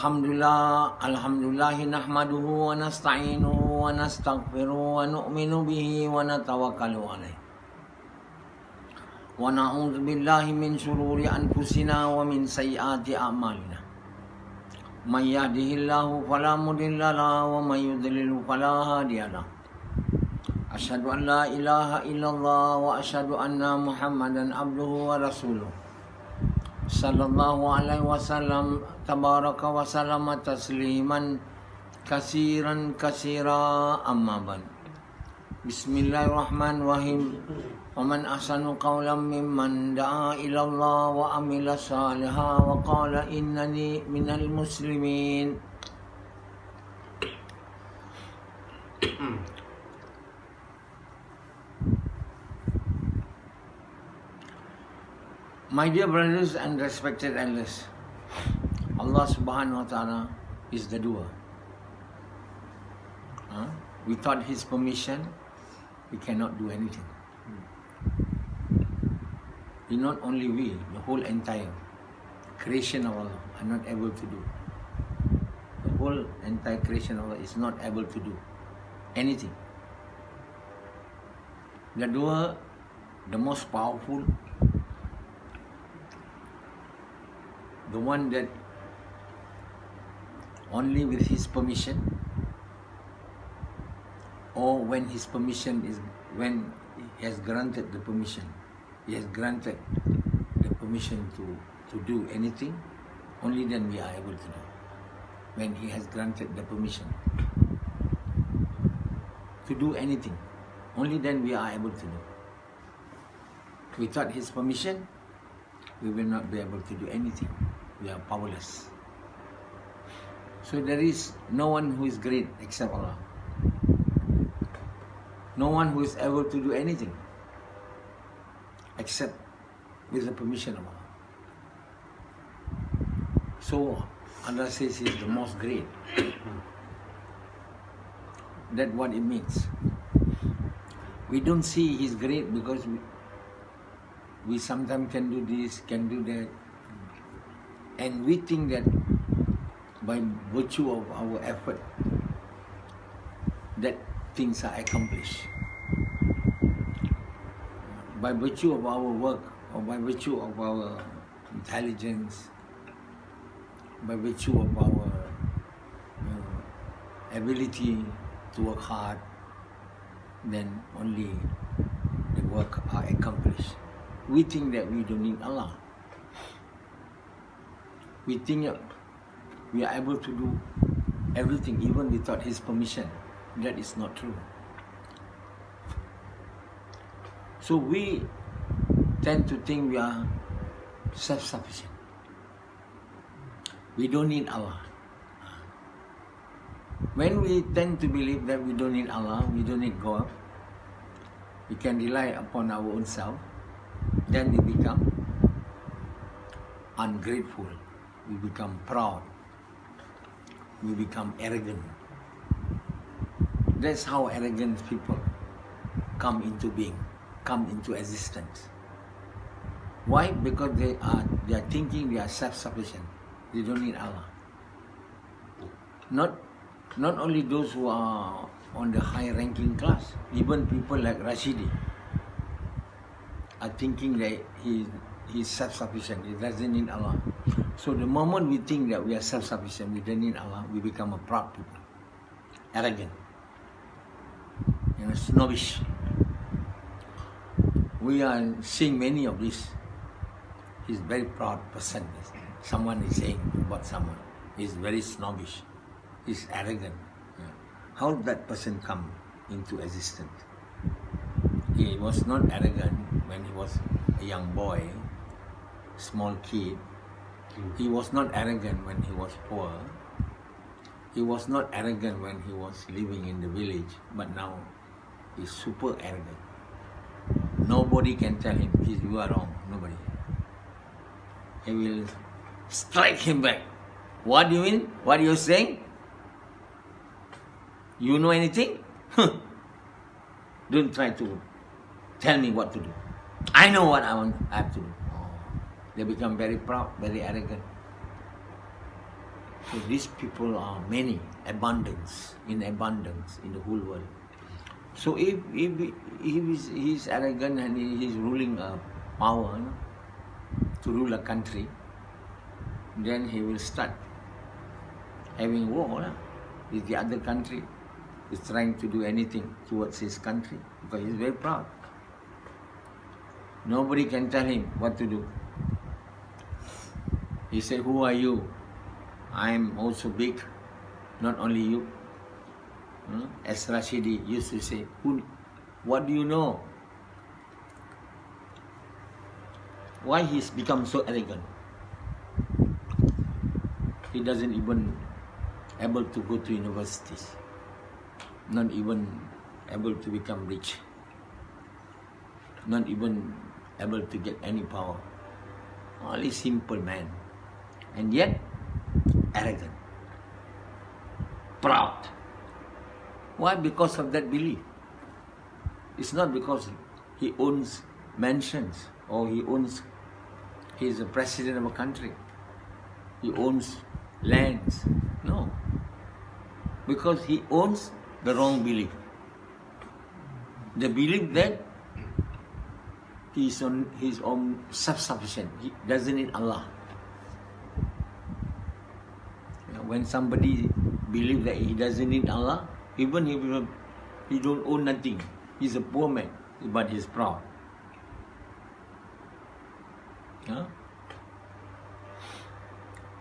Alhamdulillah nahmaduhu wa nasta'inuhu wa nastaghfiruhu wa nu'minu bihi wa natawakkalu alaih. Wa na'udzu billahi min shururi anfusina wa min sayyiati a'malina. May yahdihillahu fala mudilla lahu wa may yudlil fala hadiya lahu. Asyhadu an la ilaha illallah wa asyhadu anna Muhammadan abduhu wa rasuluh. Sallallahu alaihi wasallam tabaraka wa sallama tasliman kasiran kasira amma ba'd. Bismillahirrahmanirrahim. Wa man ahsanu qawlan mimman da'a ila Allah wa amila salihan wa qala innani minal muslimin. My dear brothers and respected elders, Allah subhanahu wa ta'ala is the doer. Without His permission, we cannot do anything. Not only we, the whole entire creation of Allah are not able to do. The whole entire creation of Allah is not able to do anything. The doer, the most powerful, the one that only with His permission, or when His permission is, when He has granted the permission, He has granted the permission to do anything, only then we are able to do. When He has granted the permission to do anything, only then we are able to do. Without His permission, we will not be able to do anything. We are powerless. So there is no one who is great except Allah. No one who is able to do anything except with the permission of Allah. So Allah says He is the most great. That's what it means. We don't see He is great because we sometimes can do this, can do that. And we think that by virtue of our effort, that things are accomplished. By virtue of our work, or by virtue of our intelligence, by virtue of our ability to work hard, then only the work are accomplished. We think that we don't need Allah. We think we are able to do everything even without His permission. That is not true. So we tend to think we are self-sufficient. We don't need Allah. When we tend to believe that we don't need Allah, we don't need God, we can rely upon our own self, then we become ungrateful. We become proud. We become arrogant. That's how arrogant people come into being, come into existence. Why? Because they are thinking they are self-sufficient. They don't need Allah. Not only those who are on the high-ranking class, even people like Rashidi are thinking that he is self-sufficient. He doesn't need Allah. So the moment we think that we are self-sufficient, we don't need Allah, we become a proud people, arrogant, snobbish. We are seeing many of this. He's a very proud person. Someone is saying about someone, he's very snobbish, he's arrogant. How did that person come into existence? He was not arrogant when he was a young boy, small kid. He was not arrogant when he was poor. He was not arrogant when he was living in the village, but now he's super arrogant. Nobody can tell him, you are wrong. Nobody. He will strike him back. What do you mean? What are you saying? You know anything? Don't try to tell me what to do. I know what I have to do. They become very proud, very arrogant. So these people are many, in abundance in the whole world. So if he's arrogant and he's ruling a power, to rule a country, then he will start having war with the other country. He's trying to do anything towards his country because he's very proud. Nobody can tell him what to do. He said, "Who are you? I am also big, not only you." As Rashidi used to say, what do you know? Why he's become so arrogant? He doesn't even able to go to universities, not even able to become rich, not even able to get any power. Only simple man, and yet arrogant, proud. Why? Because of that belief. It's not because he owns mansions or he is a president of a country. He owns lands. No. Because he owns the wrong belief. The belief that he is on his own self-sufficient. He doesn't need Allah. When somebody believes that he doesn't need Allah, even if he don't own nothing, he's a poor man, but he's proud.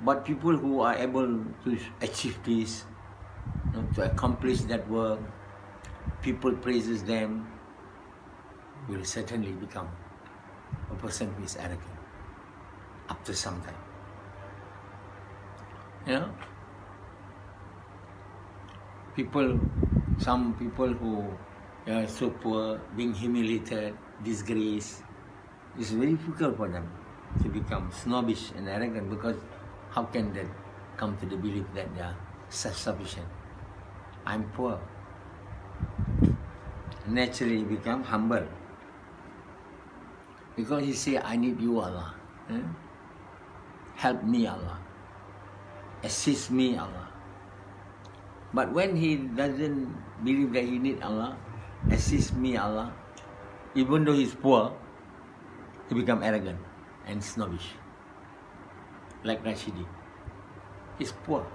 But people who are able to achieve this, to accomplish that work, people praises them, will certainly become a person who is arrogant after some time. Some people who are so poor, being humiliated, disgraced, it's very difficult for them to become snobbish and arrogant, because how can they come to the belief that they are self-sufficient? I'm poor. Naturally become humble. Because he say, I need you, Allah. Help me, Allah. Assist me, Allah. But when he doesn't believe that he need Allah, assist me, Allah, even though he's poor, he become arrogant and snobbish. Like Rashidi. He's poor.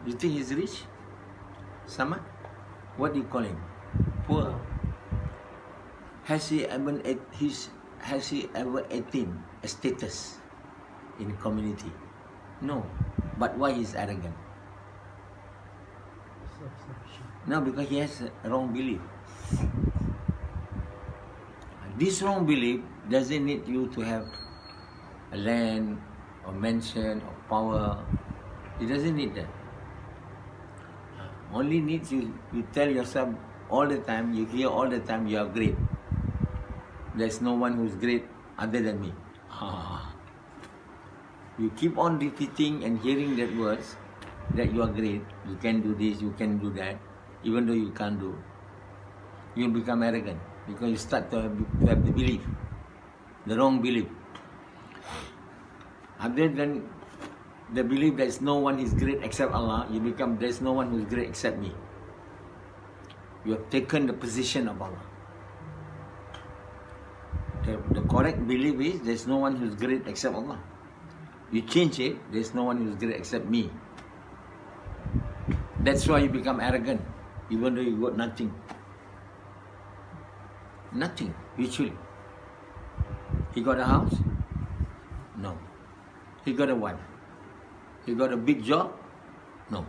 You think he's rich? Sama? What do you call him? Poor. Has he ever attained a status in community? No. But why he's arrogant? No, because he has a wrong belief. This wrong belief doesn't need you to have a land or mansion or power. It doesn't need that. Only needs you tell yourself all the time, you hear all the time, you are great. There's no one who's great other than me. You keep on repeating and hearing that words, that you are great, you can do this, you can do that, even though you can't do. You become arrogant because you start to have the belief, the wrong belief. Other than the belief there's no one is great except Allah, you become there's no one who is great except me. You have taken the position of Allah. The correct belief is there's no one who is great except Allah. You change it, there's no one who is great except me. That's why you become arrogant, even though you got nothing. Nothing, virtually. He got a house? No. He got a wife? He got a big job? No.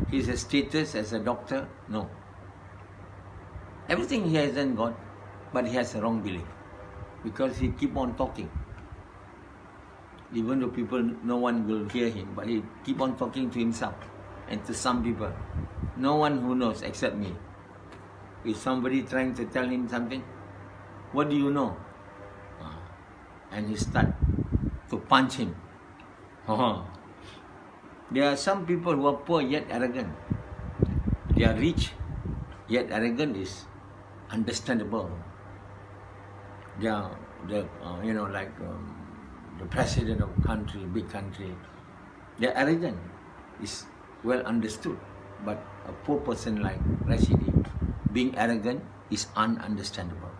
He has a status as a doctor? No. Everything he hasn't got, but he has a wrong belief. Because he keep on talking. Even though people, no one will hear him, but he keep on talking to himself and to some people. No one who knows except me. Is somebody trying to tell him something? What do you know? And he start to punch him. There are some people who are poor yet arrogant. They are rich yet arrogant is understandable. They are the president of a country, big country, they're arrogant. It's well understood. But a poor person like Rashidi, being arrogant is ununderstandable.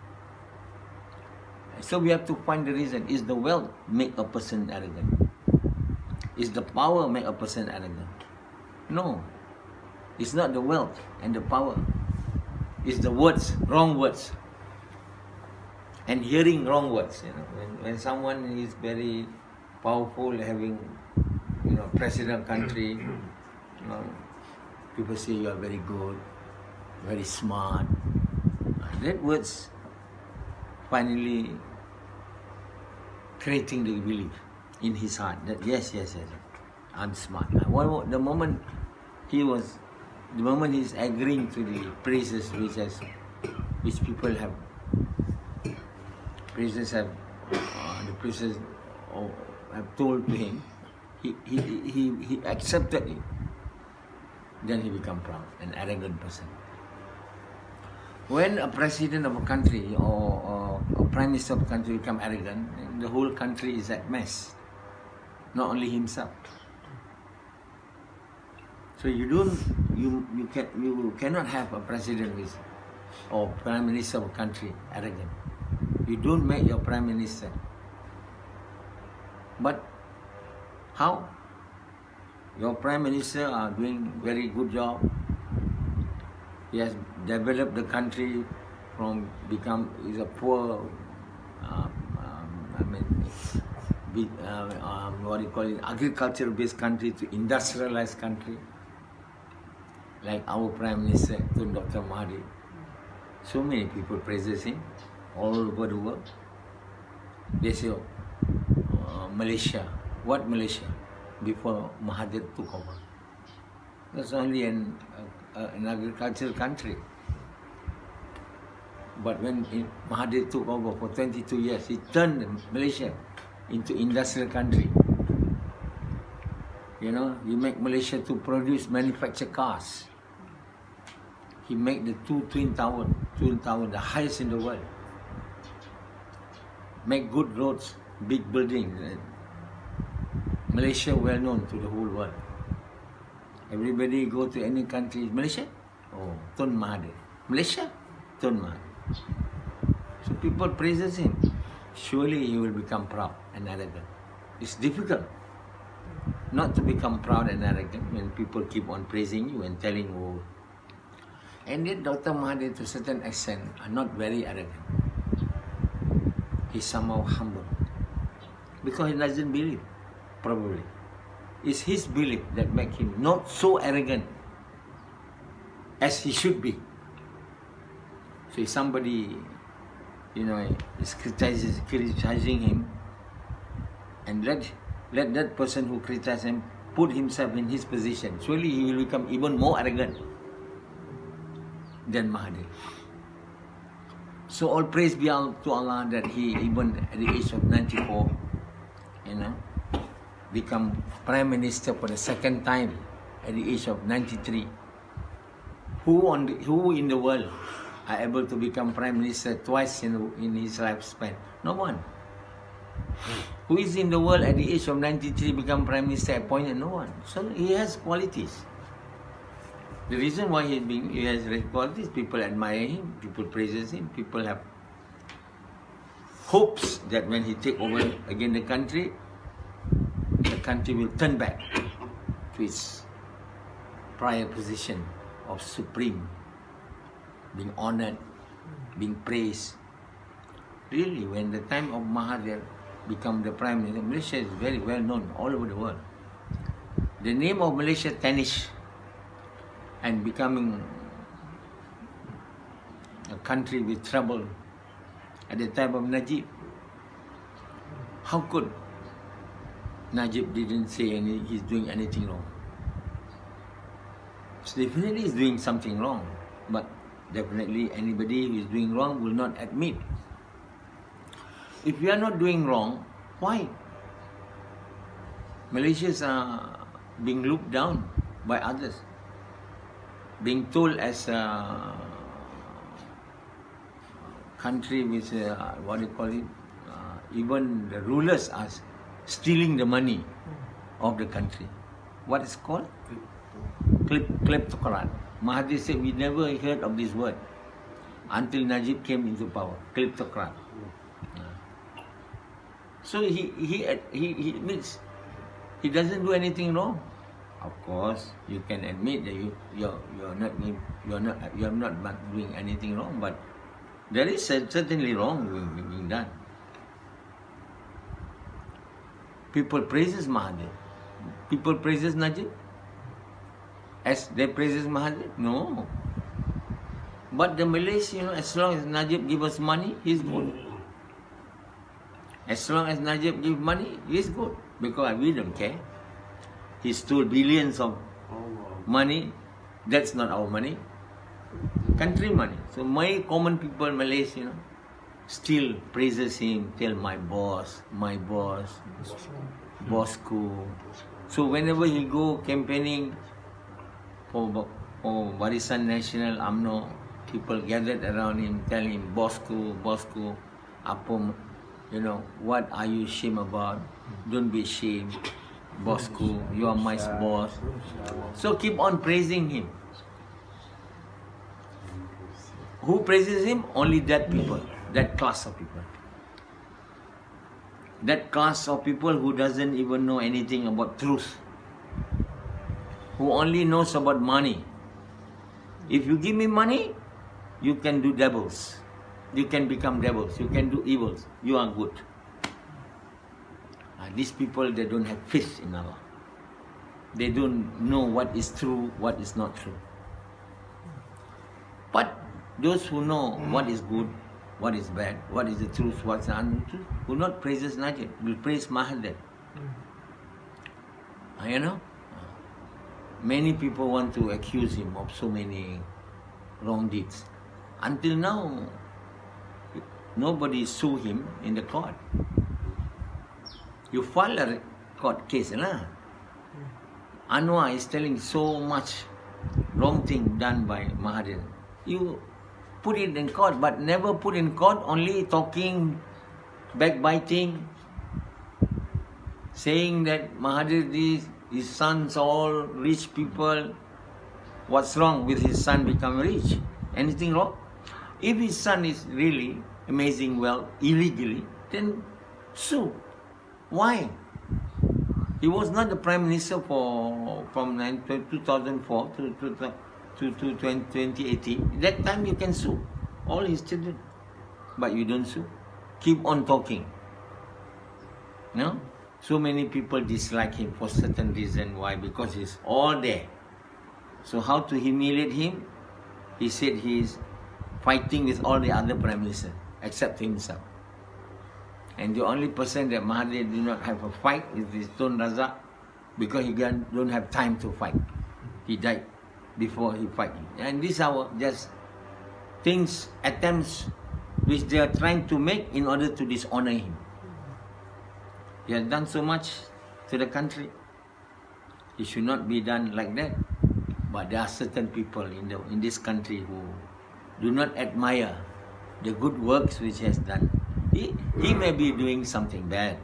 So we have to find the reason. Is the wealth make a person arrogant? Is the power make a person arrogant? No. It's not the wealth and the power. It's the words, wrong words. And hearing wrong words. When someone is very powerful, having president country, people say you are very good, very smart. That words finally creating the belief in his heart that yes, I'm smart. The moment he's agreeing to the praises which people have, the praises have told to him, he accepted it. Then he become proud, an arrogant person. When a president of a country or a prime minister of a country become arrogant, the whole country is at mess. Not only himself. So you cannot have a president or prime minister of a country arrogant. You don't make your prime minister. But how? Your prime minister are doing very good job. He has developed the country from is a poor, agriculture-based country to industrialized country. Like our Prime Minister, Dr. Mahathir. So many people praises him all over the world. They say, Malaysia. What Malaysia? Before Mahathir took over. That's only an agricultural country. But when Mahathir took over for 22 years, he turned Malaysia into industrial country. He make Malaysia to manufacture cars. He make the two twin tower, the highest in the world. Make good roads, big buildings. Malaysia well known to the whole world. Everybody go to any country, Malaysia? Oh, Tun Mahathir. Malaysia? Tun Mahathir. So people praises him. Surely he will become proud and arrogant. It's difficult not to become proud and arrogant when people keep on praising you and telling you. And yet Dr. Mahathir to a certain extent are not very arrogant. He's somehow humble. Because he doesn't believe, probably. It's his belief that makes him not so arrogant as he should be. So if somebody, is criticizing him, and let that person who criticizes him put himself in his position, surely he will become even more arrogant than Mahathir. So all praise be to Allah that he, even at the age of 94, become Prime Minister for the second time at the age of 93. Who in the world are able to become Prime Minister twice in his lifespan? No one. Who is in the world at the age of 93 become Prime Minister appointed? No one. So he has qualities. The reason why he has qualities, people admire him, people praises him, people have hopes that when he take over again the country will turn back to its prior position of supreme, being honored, being praised. Really, when the time of Mahathir become the Prime Minister, Malaysia is very well known all over the world. The name of Malaysia tarnished and becoming a country with trouble at the time of Najib. How could Najib didn't say he's doing anything wrong? So definitely he's doing something wrong, but definitely anybody who is doing wrong will not admit. If we are not doing wrong, why? Malaysians are being looked down by others, being told as a country which, even the rulers are stealing the money of the country. What is called? Kleptocrat. Mahathir said we never heard of this word until Najib came into power. Kleptocrat. So he means he doesn't do anything wrong. Of course, you can admit that you're not doing anything wrong, but there is certainly wrong being done. People praises Mahathir. People praises Najib as they praises Mahathir. No. But the Malays, as long as Najib give us money, he's good. As long as Najib give money, he's good. Because we don't care. He stole billions of money. That's not our money. Country money. So my common people, Malays, still praises him, tell my boss, Bosco. So whenever he go campaigning for Barisan National UMNO, people gathered around him, tell him, Bosco, apa, what are you ashamed about? Don't be ashamed. Bosco, you are my boss. So keep on praising him. Who praises him? Only that people, that class of people. That class of people who doesn't even know anything about truth. Who only knows about money. If you give me money, you can do devils. You can become devils. You can do evils. You are good. These people, they don't have faith in Allah. They don't know what is true, what is not true. But those who know what is good, what is bad, what is the truth, what is the untruth, will not praise Najib, will praise Mahathir. Many people want to accuse him of so many wrong deeds. Until now, nobody sue him in the court. You file a court case, Anwar is telling so much wrong thing done by Mahathir. You put it in court, but never put in court, only talking, backbiting, saying that Mahathir, his sons all rich people. What's wrong with his son become rich? Anything wrong? If his son is really amazing wealth illegally, then sue. Why? He was not the Prime Minister from 2004 to 2018. That time you can sue all his children. But you don't sue. Keep on talking. So many people dislike him for certain reason. Why? Because he's all there. So how to humiliate him? He said he is fighting with all the other Prime Ministers except himself. And the only person that Mahathir did not have a fight is Tun Razak, because he don't have time to fight. He died before he fight. And these are just things, attempts which they are trying to make in order to dishonor him. He has done so much to the country. It should not be done like that. But there are certain people in this country who do not admire the good works which he has done. He may be doing something bad.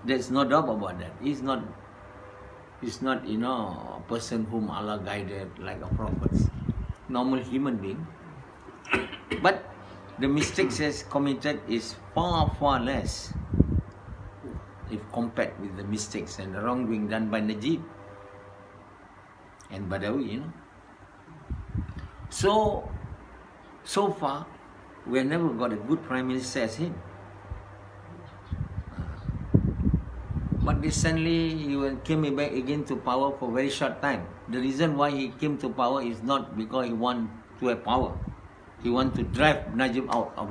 There's no doubt about that. He's not a person whom Allah guided like a prophet. Normal human being. But the mistakes he has committed is far, far less if compared with the mistakes and the wrongdoing done by Najib and Badawi, So far, we have never got a good Prime Minister as him. But recently, he came back again to power for a very short time. The reason why he came to power is not because he want to have power. He want to drive Najib out of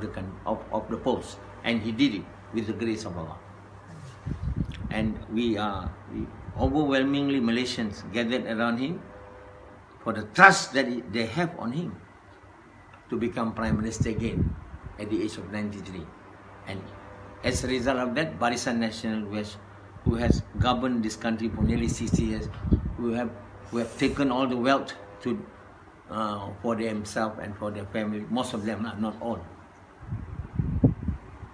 the post. And he did it with the grace of Allah. And we overwhelmingly Malaysians gathered around him for the trust that they have on him to become Prime Minister again at the age of 93. And as a result of that, Barisan National, who has governed this country for nearly 60 years, who have taken all the wealth for themselves and for their family, most of them, not all,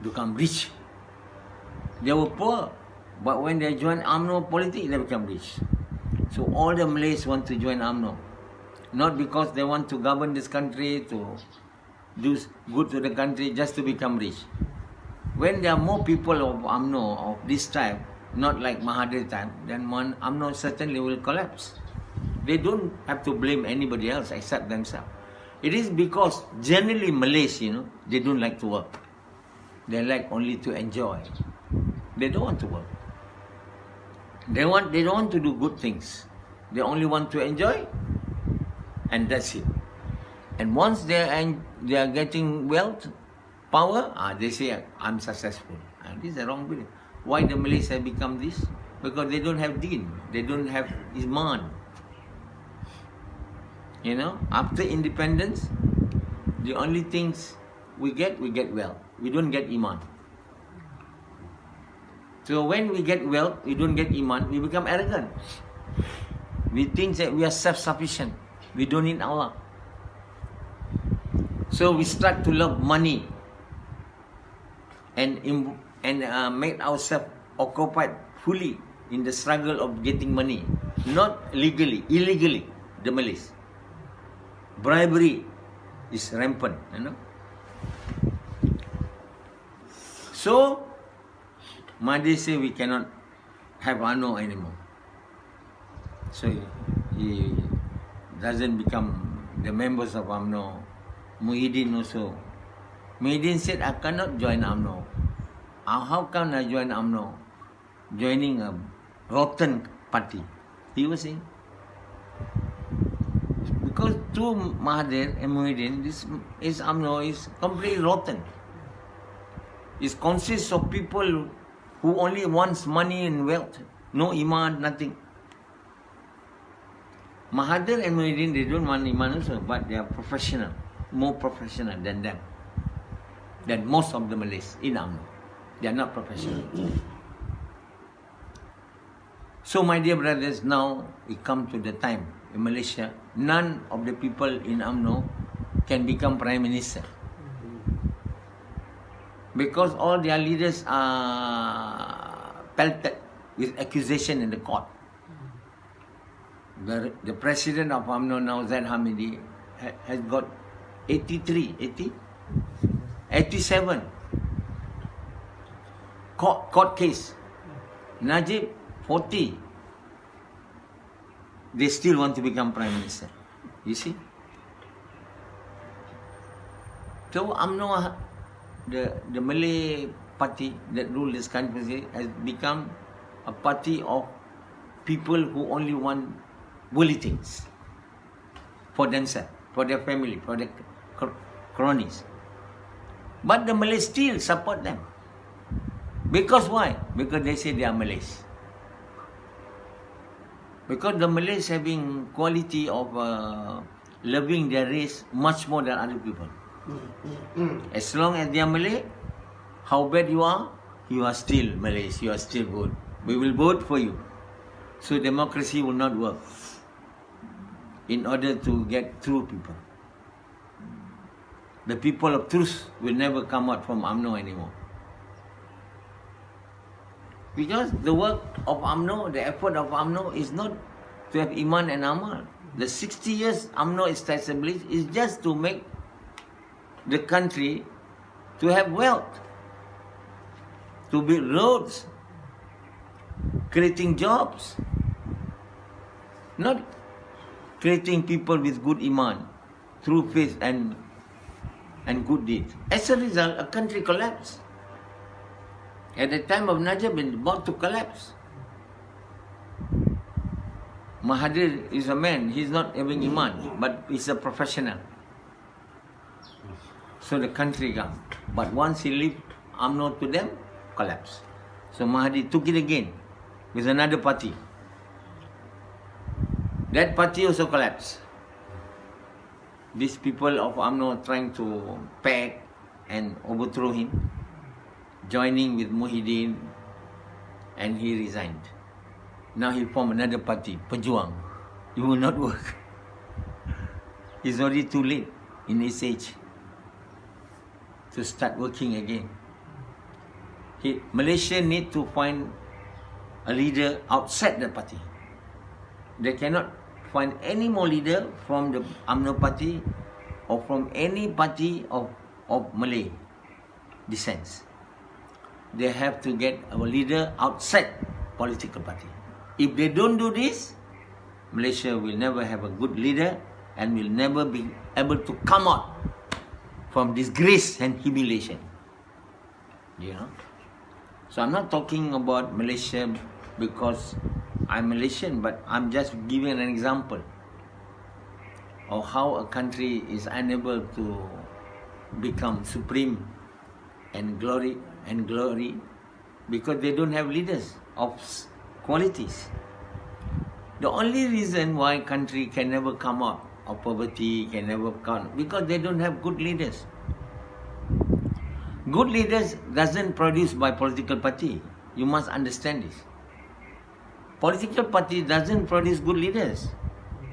become rich. They were poor. But when they join UMNO politics, they become rich. So all the Malays want to join UMNO. Not because they want to govern this country, to do good to the country, just to become rich. When there are more people of UMNO of this type, not like Mahathir time, then UMNO certainly will collapse. They don't have to blame anybody else except themselves. It is because generally Malays, they don't like to work. They like only to enjoy. They don't want to work. They don't want to do good things. They only want to enjoy, and that's it. And once they are getting wealth, power, they say, I'm successful. And this is a wrong belief. Why the Malays have become this? Because they don't have deen. They don't have iman. After independence, the only things we get wealth. We don't get iman. So when we get wealth, we don't get iman, we become arrogant. We think that we are self-sufficient. We don't need Allah. So we start to love money and make ourselves occupied fully in the struggle of getting money. Not legally, illegally, the Malays. Bribery is rampant, So, Mahdi say we cannot have UMNO anymore. So he doesn't become the members of UMNO. Muhyiddin also. Muhyiddin said, I cannot join UMNO. How can I join UMNO? Joining a rotten party. He was saying. Because through Mahathir and Muhyiddin, this is UMNO is completely rotten. It consists of people who only wants money and wealth, no iman, nothing. Mahathir and Muhyiddin, they don't want iman also, but they are professional, more professional than them, than most of the Malays in UMNO. They are not professional. So my dear brothers, now we come to the time in Malaysia, none of the people in UMNO can become Prime Minister. Because all their leaders are pelted with accusation in the court. The president of UMNO now, Zaid Hamidi, has got 87 court case. Najib, 40. They still want to become Prime Minister. You see? So UMNO, the Malay party that rule this country has become a party of people who only want worldly things for themselves, for their family, for their cronies. But the Malays still support them. Because why? Because they say they are Malays. Because the Malays having quality of loving their race much more than other people. As long as they are Malay, how bad you are still Malays, you are still good. We will vote for you. So democracy will not work in order to get true people. The people of truth will never come out from UMNO anymore. Because the work of UMNO, the effort of UMNO is not to have Iman and Amal. The 60 years UMNO is established is just to make the country to have wealth, to build roads, creating jobs, not creating people with good Iman, true faith and good deeds. As a result, a country collapsed. At the time of Najib, it was about to collapse. Mahathir is a man, he's not having Iman, but he's a professional. So the country got. But once he left UMNO to them, collapsed. So Mahathir took it again with another party. That party also collapsed. These people of UMNO trying to pack and overthrow him, joining with Muhyiddin, and he resigned. Now he formed another party, Pejuang. It will not work. It's already too late in his age to start working again. Malaysia need to find a leader outside the party. They cannot find any more leader from the UMNO party or from any party of Malay descent. They have to get a leader outside political party. If they don't do this, Malaysia will never have a good leader and will never be able to come out from disgrace and humiliation. You know? So I'm not talking about Malaysia because I'm Malaysian, but I'm just giving an example of how a country is unable to become supreme and glory because they don't have leaders of qualities. The only reason why country can never come out of poverty, can never come, because they don't have good leaders. Good leaders doesn't produce by political party. You must understand this. Political party doesn't produce good leaders.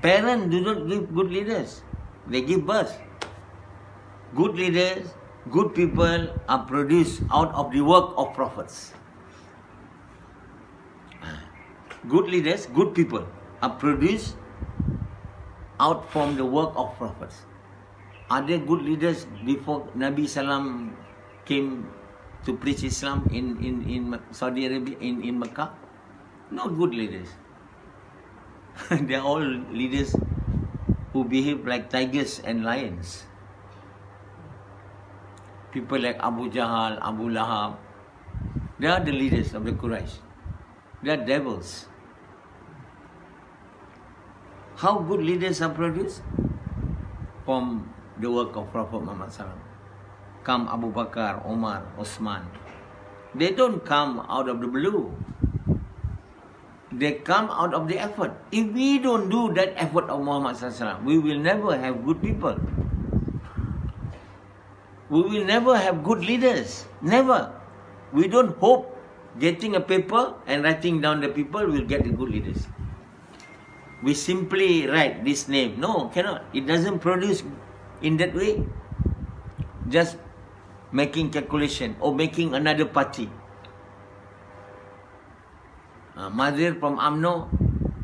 Parents do not give good leaders. They give birth. Good leaders, good people are produced out of the work of prophets. Good leaders, good people are produced out from the work of prophets. Are there good leaders before Nabi Salam came to preach Islam in Saudi Arabia, in Mecca? No good leaders. They are all leaders who behave like tigers and lions. People like Abu Jahal, Abu Lahab, they are the leaders of the Quraysh. They are devils. How good leaders are produced? From the work of Prophet Muhammad SAW. Come Abu Bakar, Omar, Osman. They don't come out of the blue. They come out of the effort. If we don't do that effort of Muhammad SAW, we will never have good people. We will never have good leaders. Never. We don't hope getting a paper and writing down the people will get the good leaders. We simply write this name. No, cannot. It doesn't produce in that way. Just making calculation or making another party. Mahathir from UMNO,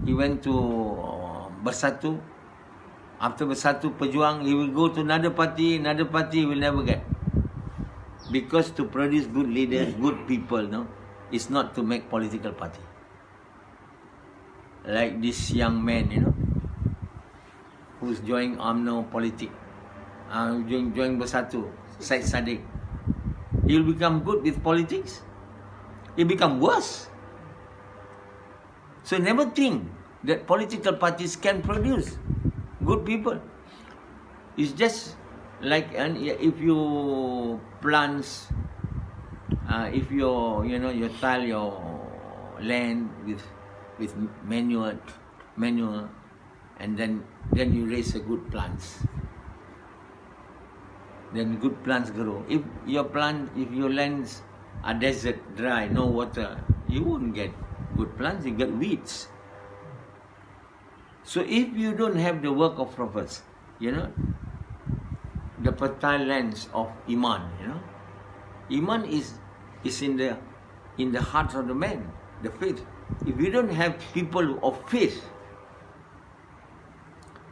he went to Bersatu. After Bersatu Pejuang, he will go to another party he will never get. Because to produce good leaders, good people, no, it's not to make political party. Like this young man, you know, who's joining UMNO politics, join Bersatu, Syed Saddiq. He'll become good with politics. He'll become worse. So never think that political parties can produce good people. It's just like if you plant, if you tile your land with manure, and then you raise a good plants. Then good plants grow. If your lands are desert, dry, no water, you won't get good plants, you get weeds. So if you don't have the work of prophets, the fertile lands of Iman, Iman is in the heart of the man, the faith. If you don't have people of faith,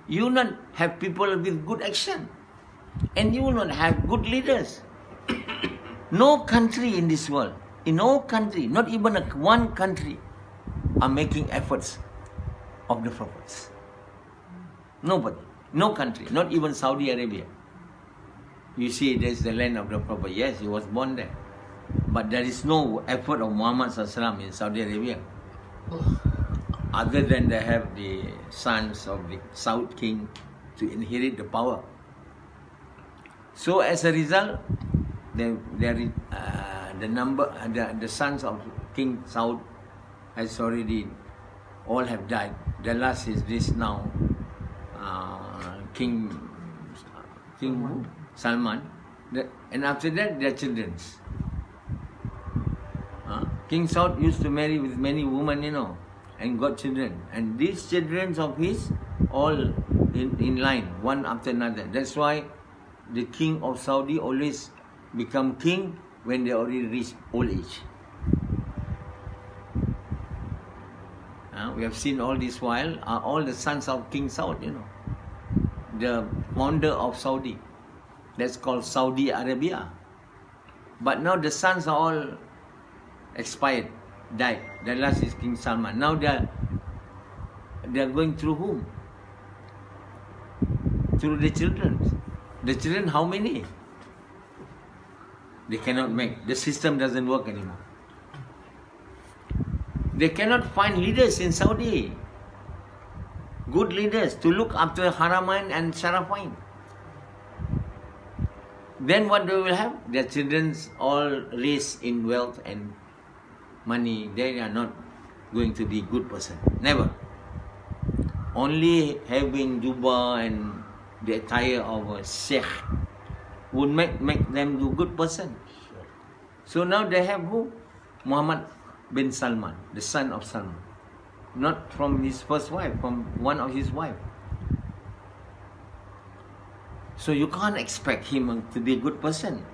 you will not have people with good action, and you will not have good leaders. No country in this world, in no country, not even one country, are making efforts of the prophets. Nobody, no country, not even Saudi Arabia. You see, there's the land of the prophet. Yes, he was born there, but there is no effort of Muhammad SAW in Saudi Arabia. Other than they have the sons of the Saud king to inherit the power. So as a result, the sons of King Saud has already all have died. The last is this now, King Salman, and after that their children. King Saud used to marry with many women, and got children, and these children of his all in line, one after another. That's why the king of Saudi always become king when they already reach old age. We have seen all this while are all the sons of King Saud, the founder of Saudi. That's called Saudi Arabia. But now the sons are all expired, died. The last is King Salman. Now they are going through whom? Through the children. The children, how many? They cannot make. The system doesn't work anymore. They cannot find leaders in Saudi. Good leaders to look after Haramain and Sharafain. Then what they will have? Their children all raised in wealth and money. They are not going to be good person. Never. Only having Juba and the attire of a sheikh would make them do good person. So now they have who? Muhammad bin Salman, the son of Salman. Not from his first wife, from one of his wives. So you can't expect him to be a good person.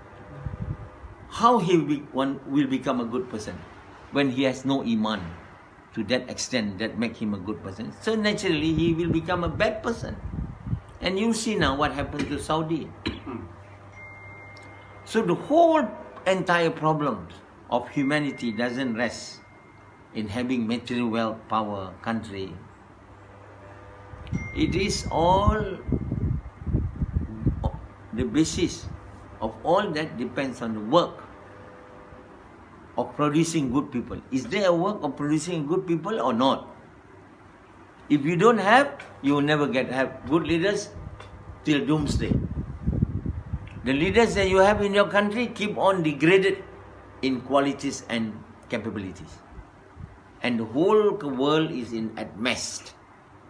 How one will become a good person when he has no iman to that extent that make him a good person? So naturally he will become a bad person. And you see now what happened to Saudi. So the whole entire problem of humanity doesn't rest in having material wealth, power, country. It is all, the basis of all that depends on the work of producing good people. Is there a work of producing good people or not? If you don't have, you will never have good leaders till doomsday. The leaders that you have in your country keep on degraded in qualities and capabilities. And the whole world is at mess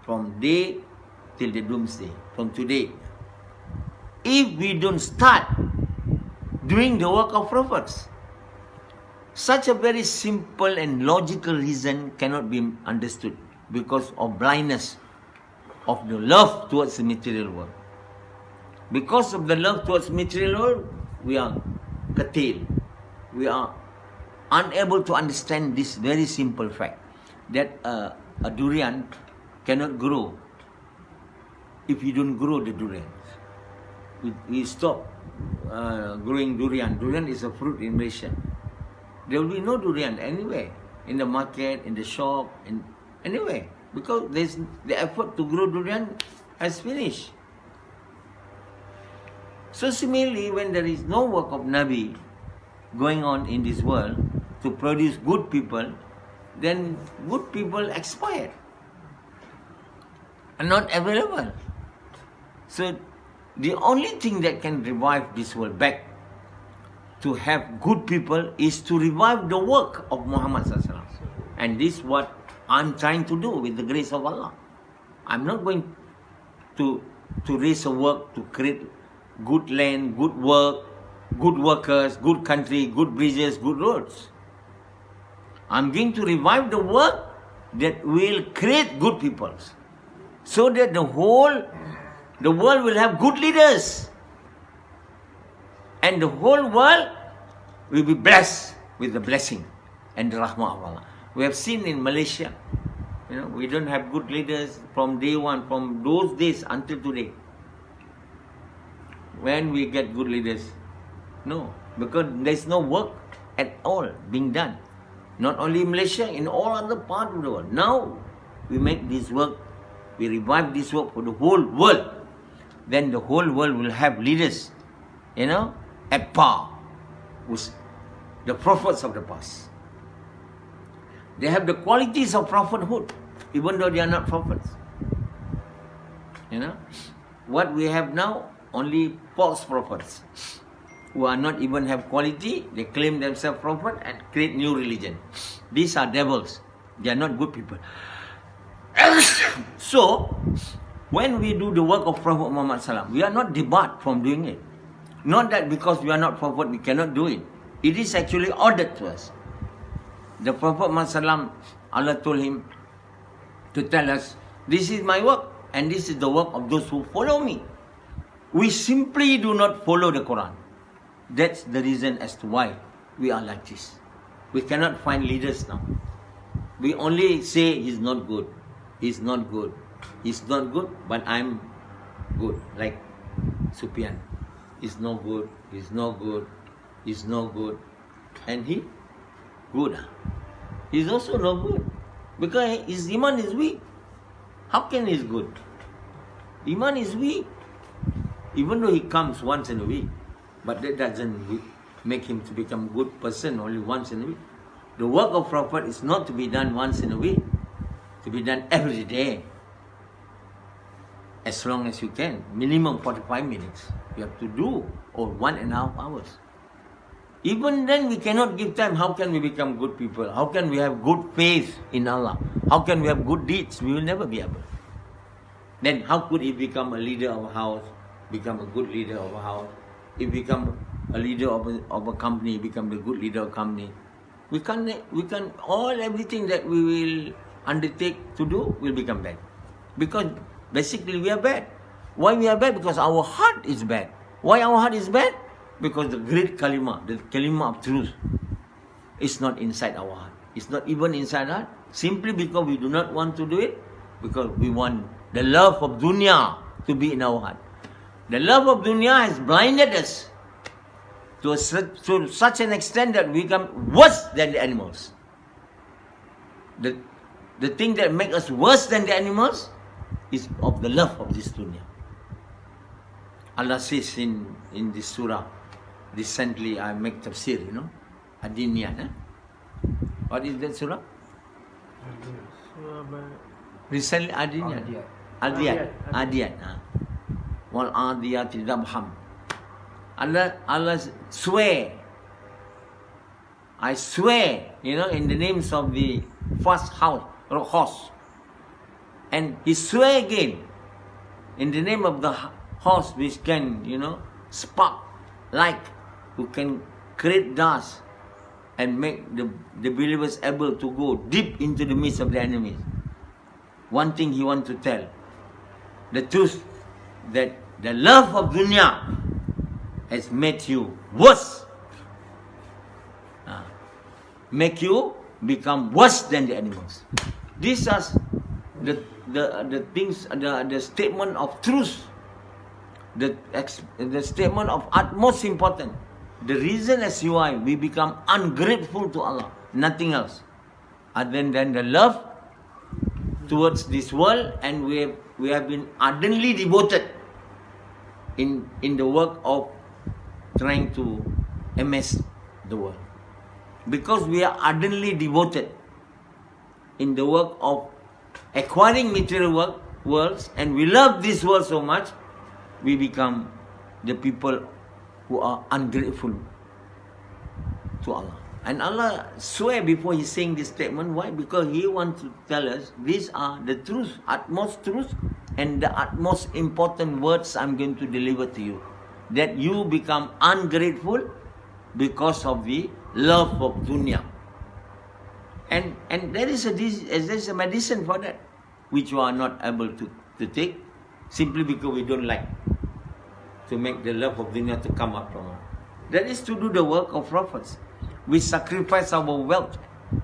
from day till the doomsday, from today. If we don't start doing the work of prophets, such a very simple and logical reason cannot be understood because of blindness of the love towards the material world. Because of the love towards material world, we are curtailed. We are unable to understand this very simple fact that a durian cannot grow if you don't grow the durian. We stop growing durian. Durian is a fruit in Malaysia. There will be no durian anywhere, in the market, in the shop, anywhere, because the effort to grow durian has finished. So similarly, when there is no work of Nabi going on in this world to produce good people, then good people expire, are not available. So the only thing that can revive this world back to have good people is to revive the work of Muhammad SAW. And this is what I'm trying to do with the grace of Allah. I'm not going to raise a work to create good land, good work, good workers, good country, good bridges, good roads. I'm going to revive the work that will create good people, so that the world will have good leaders, and the whole world will be blessed with the blessing and the rahmah of Allah. We have seen in Malaysia, we don't have good leaders from day one, from those days until today. When we get good leaders? No, because there's no work at all being done. Not only in Malaysia, in all other parts of the world. Now, we make this work, we revive this work for the whole world. Then the whole world will have leaders, at par with the prophets of the past. They have the qualities of prophethood, even though they are not prophets. What we have now, only false prophets who are not even have quality. They claim themselves prophet and create new religion. These are devils. They are not good people. So, when we do the work of Prophet Muhammad SAW, we are not debarred from doing it. Not that because we are not prophet, we cannot do it. It is actually ordered to us. The Prophet Muhammad SAW, Allah told him to tell us, this is my work and this is the work of those who follow me. We simply do not follow the Quran. That's the reason as to why we are like this. We cannot find leaders now. We only say he's not good. He's not good. He's not good, but I'm good. Like Sufyan. He's no good. He's no good. He's no good. And he good. He's also no good. Because his iman is weak. How can he is good? Iman is weak. Even though he comes once in a week. But that doesn't make him to become a good person only once in a week. The work of Prophet is not to be done once in a week. To be done every day. As long as you can. Minimum 45 minutes. You have to do. Or 1.5 hours. Even then we cannot give time. How can we become good people? How can we have good faith in Allah? How can we have good deeds? We will never be able. Then how could he become a leader of a house? Become a good leader of a house? If become a leader of a company, become the good leader of a company. We can't everything that we will undertake to do will become bad. Because basically we are bad. Why we are bad? Because our heart is bad. Why our heart is bad? Because the great kalima, the kalima of truth, is not inside our heart. It's not even inside our heart. Simply because we do not want to do it. Because we want the love of dunya to be in our heart. The love of dunya has blinded us to such an extent that we become worse than the animals. The thing that makes us worse than the animals is of the love of this dunya. Allah says in this surah, recently I make tafseer, Adiniyat. What is that surah? Recently Adiyat. Wal adiyati dabham. Allah swear. I swear, in the names of the first horse. And he swear again in the name of the horse which can, spark light, who can create dust and make the believers able to go deep into the midst of the enemies. One thing he wants to tell, the truth, that the love of dunya has made you worse. Make you become worse than the animals. These are the things, the statement of truth, the statement of utmost importance. The reason as you are, we become ungrateful to Allah, nothing else, other than the love towards this world, and we have been ardently devoted in the work of trying to amass the world. Because we are ardently devoted in the work of acquiring material worlds, and we love this world so much, we become the people who are ungrateful to Allah. And Allah swear before He saying this statement. Why? Because He wants to tell us these are the truth, utmost truth, and the utmost important words I'm going to deliver to you. That you become ungrateful because of the love of dunya. And there is a medicine for that, which you are not able to take, simply because we don't like to make the love of dunya to come up from us. That is to do the work of prophets. We sacrifice our wealth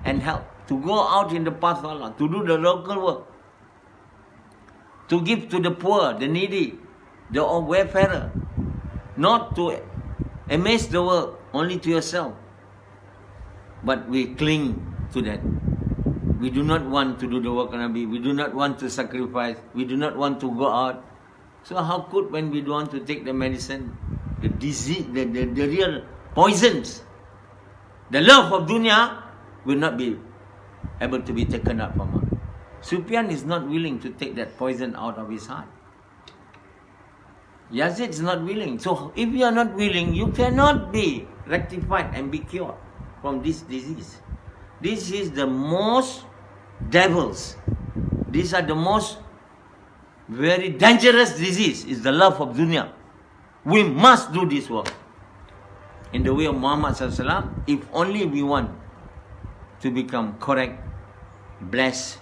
and health to go out in the path of Allah, to do the local work, to give to the poor, the needy, the wayfarer, not to amaze the world only to yourself. But we cling to that. We do not want to do the work of Nabi. We do not want to sacrifice. We do not want to go out. So how could, when we don't want to take the medicine, the disease, the real poisons, the love of dunya will not be able to be taken out from us. Sufyan is not willing to take that poison out of his heart. Yazid is not willing. So if you are not willing, you cannot be rectified and be cured from this disease. This is the most devils. These are the most very dangerous disease, is the love of dunya. We must do this work in the way of Muhammad sallallahu alaihi wasallam, if only we want to become correct, blessed,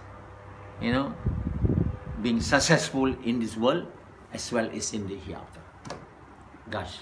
being successful in this world as well as in the hereafter. Gosh.